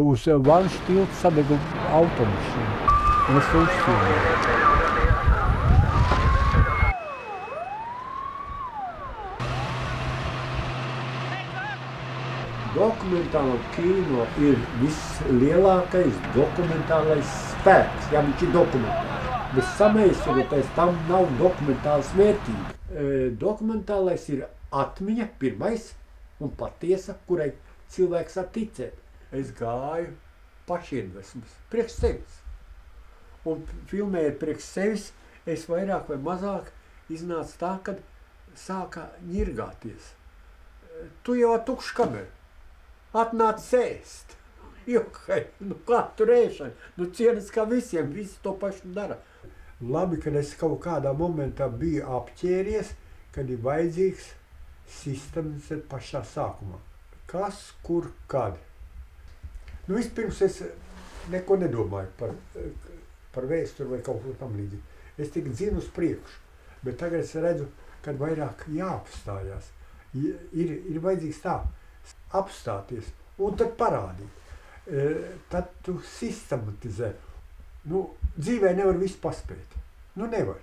Uz Vanšu tilta sadega automašīna, un es to uzfilmēju. Dokumentālo kino ir vislielākais dokumentālais spēks, ja viņš ir dokumentāls. Bet samēsoties tam nav dokumentāls vērtība. Dokumentālais ir atmiņa pirmais un patiesa, kurai cilvēks var ticēt. Es gāju pašiedvesmas, priekš sevis. Un filmējot priekš sevis, es vairāk vai mazāk iznāca tā, kad sāka ņirgāties. Tu jau ar tukšu kameru. Atnāc ēst. Jokai, kā tur ēšana? Cienas kā visiem, visi to pašu dara. Labi, kad es kaut kādā momentā biju apķēries, kad ir vajadzīgs sistematizēt pašā sākumā. Kas, kur, kad? Vispirms es neko nedomāju par vēsturi vai kaut ko tam līdzīgi. Es tik dzinu uz priekšu, bet tagad es redzu, kad vairāk jāapstājās. Ir vajadzīgs tā, apstāties un tad parādīt. Tad tu sistematizē. Dzīvē nevar visu paspēt. Nevar.